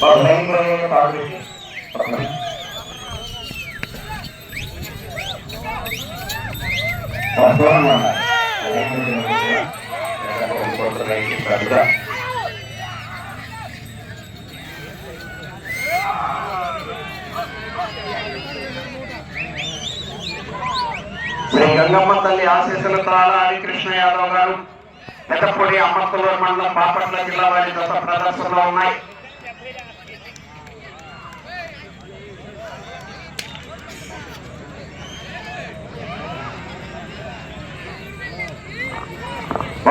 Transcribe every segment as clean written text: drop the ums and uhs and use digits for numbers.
శ్రీ గంగమ్మ తల్లి ఆశీస్సులతో హరికృష్ణ యాదవ్ గారు పెద్దపూడి అమర్తలూరు మండలం బాపట్ల జిల్లా వారి దశ ప్రదర్శనలో ఉన్నాయి.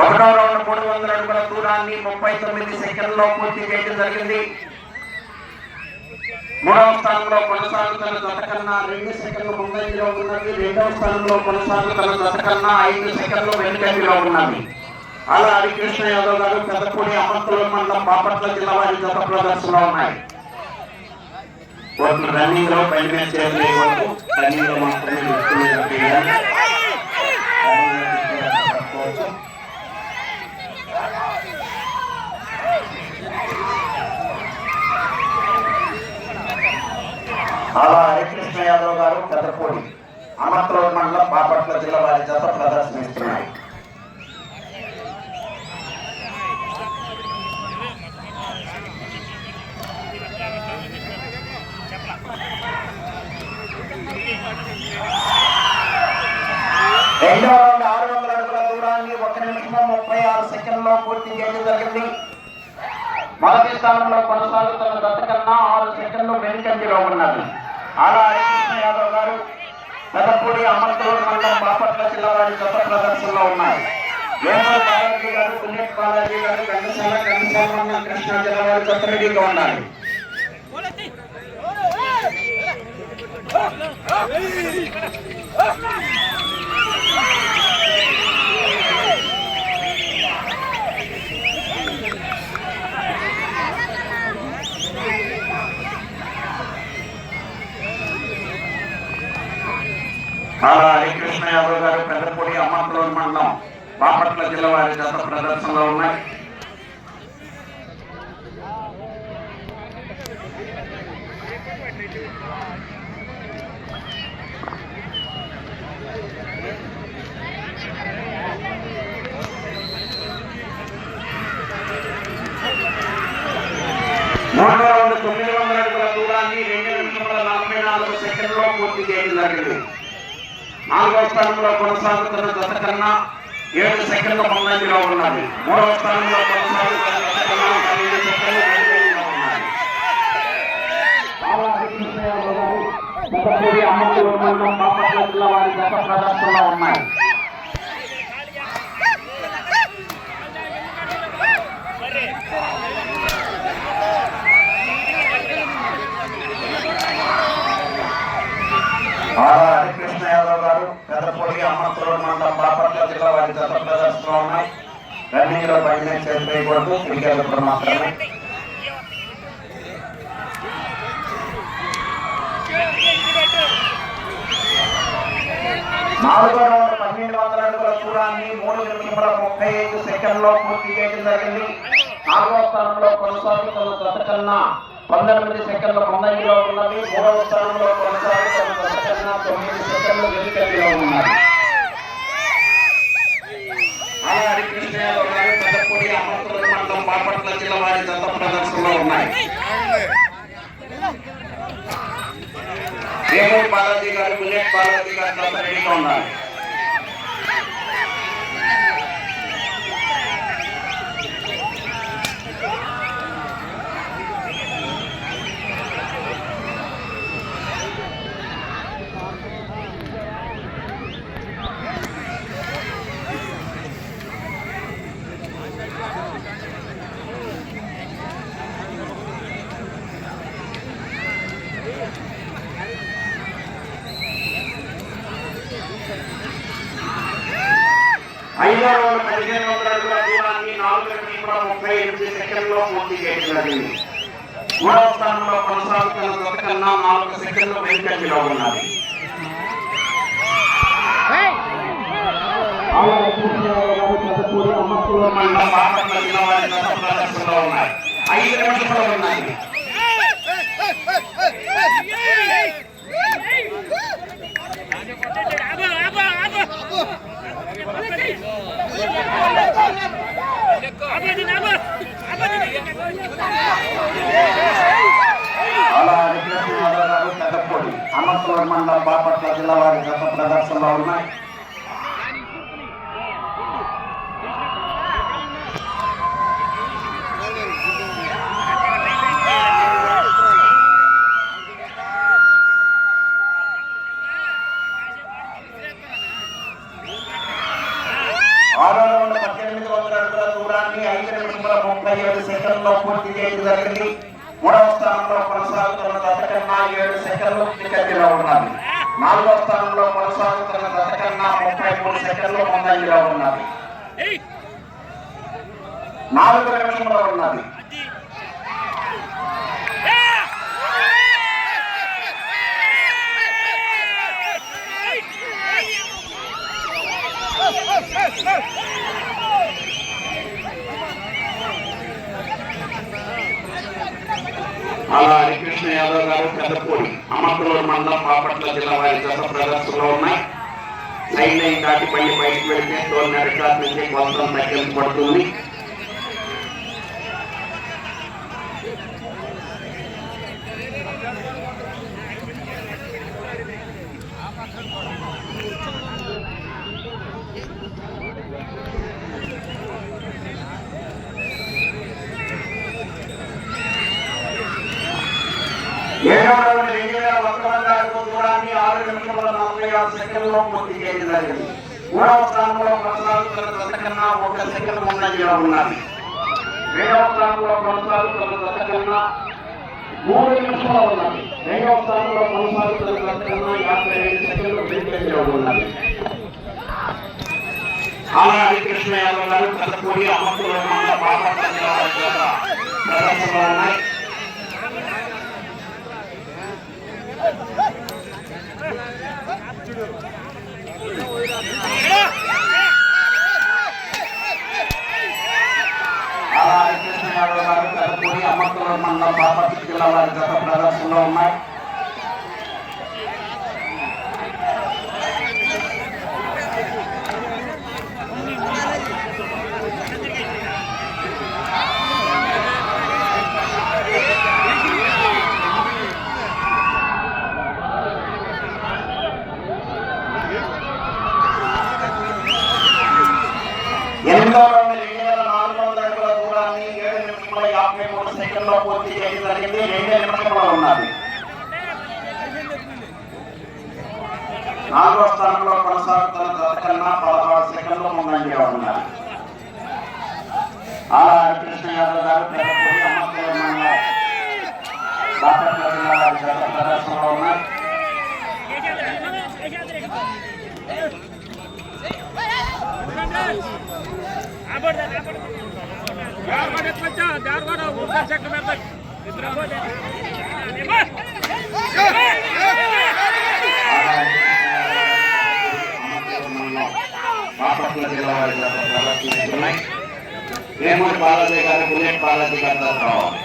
ఒకటో రౌండ్ 300 అడుగుల దూరాన్ని 39 సెకండ్లో పూర్తి చేయడం జరిగింది. మూడవ స్థానంలో కొనసాగుతున్న జత కన్నా 2 సెకండ్లు ముందంజలో ఉన్నది. రెండవ స్థానంలో కొనసాగుతున్న జత కన్నా 5 సెకండ్లు వెనుకంజలో ఉన్నది. అలా హరికృష్ణ యాదవ్ గారు పెద్దపూడి అమర్తలూరు మండలం బాపట్ల జిల్లా వారి జత ప్రదర్శనలో ఉన్నాయి. రన్నింగ్ లో పైన రన్నింగ్ లో మాత్రమే అలా హరికృష్ణ యాదవ్ గారు పెద్దపూడి అమర్తలూరు మండలం బాపట్ల జిల్లా వారి జత ప్రదర్శనిస్తున్నాయి. రెండవ రౌండ్ 600 అడుగుల దూరాన్ని 1 నిమిషం 36 సెకండ్లో పూర్తి చేయడం జరిగింది. మొదటి స్థానంలో కొనసాగుతున్న జత కన్నా 6 సెకండ్లు వెనుకంజలో ఉన్నది. అలా హరికృష్ణ యాదవ్ గారు పెద్దపూడి అమర్తలూరు మండలం బాపట్ల జిల్లా వారి జత ప్రదర్శనలో ఉన్నాయి. వేమూరు బాలాజీ గారు, పుణ్యత్ బాలాజీ గారు, కండసాల కృష్ణా జిల్లా వారి జత రెడీగా ఉండాలి. అలా హరికృష్ణ యాదవ్ గారు పెద్దపూడి అమర్తలూరు మండలం బాపట్ల జిల్లా వారి జత ప్రదర్శనలో ఉన్నాయి. మూడో రౌండ్ 900 అడుగుల దూరాన్ని 2 నిమిషముల 44 సెకండ్లో పూర్తి చేయడం జరిగింది. నాలుగవ స్థానంలో కొనసాగుతున్న జత కన్నా 7 సెకండ్ల ముందంజలో ఉన్నది. మూడవ స్థానంలో కొనసాగుతున్న జత కన్నా 12 సెకండ్లు వెనుకంజలో ఉన్నది. పెద్దపూడి అమర్తలూరు మండలం బాపట్ల జిల్లా వారి జత ప్రదర్శనలో ఉన్నాయి. హరికృష్ణ యాదవ్ గారు పెద్దపూడి అమర్తలూరు మండలం బాపట్ల జిల్లా వారి జత ప్రదర్శనలో ఉన్నాయి. రన్నింగ్ లో పైన చేయకూడదు, క్రికెట్ మాత్రమే. నాలుగో రౌండ్ 1200 అడుగుల దూరాన్ని 3 నిమిషముల 35 సెకండ్లో పూర్తి చేయడం జరిగింది. నాలుగవ స్థానంలో కొనసాగుతున్న జత కన్నా 19 సెకండ్ల ముందంజలో ఉన్నది. మూడవ స్థానంలో కొనసాగుతున్న జత కన్నా 9 సెకండ్లు వెనుకంజలో ఉన్నది. అలా హరికృష్ణ యాదవ్ గారు పెద్దపూడి అమర్తలూరు మండలం బాపట్ల జిల్లా వారి జత ప్రదర్శనలో ఉన్నాయి. వేమూరు బాలాజీ గారు, పుణ్యత్ బాలాజీ గారు జత రెడీగా ఉన్నారు. ఐదో రౌండ్ 1500 అడుగుల దూరాన్ని 4 నిమిషముల 38 సెకండ్లో పూర్తి చేయడం జరిగింది. మూడవ స్థానంలో కొనసాగుతున్న జత కన్నా 4 సెకండ్లు వెనుకంజలో ఉన్నది. బాపట్ల జిల్లా వారి జత ప్రదర్శనలో ఉన్నాయి. 5 నిమిషాలు ఉన్నాయి. అనంతపురం మండలం బాపట్ల జిల్లా వారి గత ప్రదర్శనలో ఉన్నాయి. ఆరో రౌండ్ 1800 అడుగుల దూరాన్ని 5 నిమిషముల 37 సెకండ్లో పూర్తి చేయడం జరిగింది. మూడవ స్థానంలో కొనసాగుతున్న దశకన్నా 7 సెకండ్లు ముందంజలో ఉన్నది. నాలుగవ స్థానంలో కొనసాగుతున్న దశకన్నా 33 సెకండ్లు ముందంజలో ఉన్నది. 4 నిమిషంలో ఉన్నది. అలా హరికృష్ణ యాదవ్ గారు పెద్దపూడి అమర్తలూరు మండలం బాపట్ల జిల్లా వారి గత ప్రదర్శనలో ఉన్నాయి. సైడ్ లైన్ దాటి బండి బయటకు వెళ్తే తోలిన రికార్డ్ నుంచి కొంత తగ్గించబడుతుంది. ఏడవ రౌండ్ 2100 అడుగుల దూరాన్ని 6 నిమిషముల 46 సెకండ్లో పూర్తి చేయడం జరిగింది. మూడవ స్థానంలో కొనసాగుతున్న దశకన్నా 1 సెకండ్ ముందంజలో ఉన్నది. రెండవ స్థానంలో కొనసాగుతున్న దశకన్నా 3 నిమిషంలో ఉన్నది. రెండవ స్థానంలో కొనసాగుతున్న దశకన్నా 55 సెకండ్లు వెనుకంజలో ఉన్నది. అలా హరికృష్ణ యాదవ్ గారు పెద్దపూడి అమర్తలూరు మండలం బాపట్ల జిల్లా ప్రదర్శనలో ఉన్నాయి. కృష్ణ యాదవ్ గారు పెద్దపూడి అమర్తలూరు మండలం బాపట్ల జిల్లా వారి గత ప్రదర్శనలో ఉన్నాయి. ఎనిమిదవ రౌండ్ 2400 అడుగుల దూరాన్ని 7 నిమిషముల 53 సెకండ్లో పూర్తి చేయడం జరిగింది. 2 నిమిషంలో ఉన్నది. నాలుగో స్థానంలో కొనసాగుతున్న దశకన్నా 16 సెకండ్లు ముందంజలో ఉన్నది. అలా హరికృష్ణ యాదవ్ గారు పెద్దపూడి అమర్తలూరు మండలం బాపట్ల జిల్లా వారి గత ప్రదర్శనలో ఉన్నాయి. బాపట్ల జిల్లా వారి గత ప్రదర్శనలు వేమూరి బాలాజీ గారు బుల్లెట్ బాలాజీ గారితో రావాలి.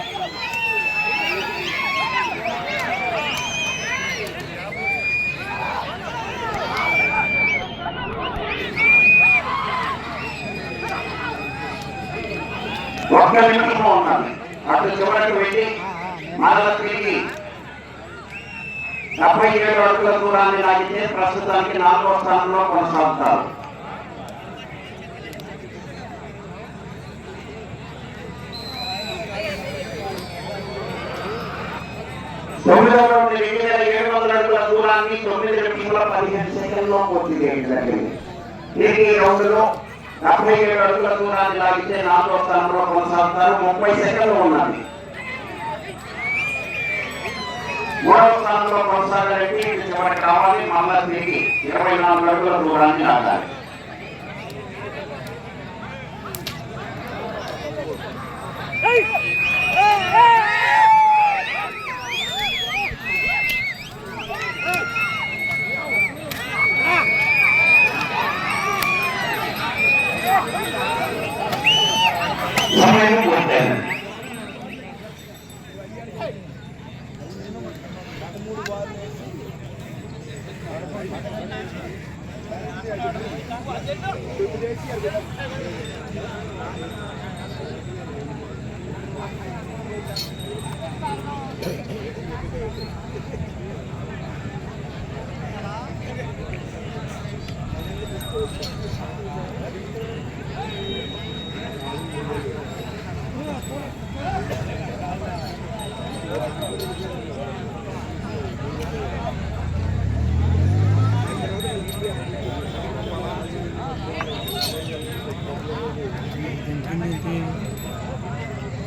ఒక్క నిమిషంలో ఉన్నది. అటు చివరికి వెళ్ళి మరల తిరిగి 77 అడుగుల దూరాన్ని లాగితే ప్రస్తుతానికి 4వ స్థానంలో కొనసాగుతారు. తొమ్మిదవ రౌండ్ 2700 అడుగుల దూరాన్ని 9 నిమిషముల 15 సెకండ్లో పూర్తి చేయడం జరిగింది. తిరిగి ఈ రౌండ్లో 77 అడుగుల దూరాన్ని లాగితే 4వ స్థానంలో కొనసాగుతారు. 30 సెకండ్లు ఉన్నది. మూడవ స్థానంలో కొనసాగాలంటే చివరికి రావాలి. మళ్ళా తిరిగి 24 అడుగుల దూరాన్ని లాగాలి. సమయం పూర్తయింది.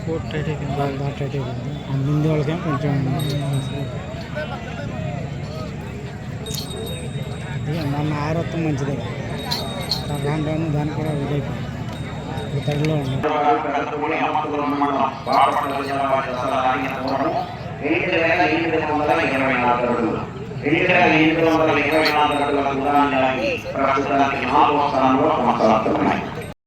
కోట్ టైట్ అయిపోయింది, బాగా టైట్ అయిపోయింది. అందింది వాళ్ళకేం కొంచెం మొన్న ఆరోత్తం మంచిదే, రాను రాను దానికి కూడా ఇదైపోయింది, తడిలో ఉంది. ప్రస్తుతానికి 4వ స్థానంలో కొనసాగుతున్నాయి.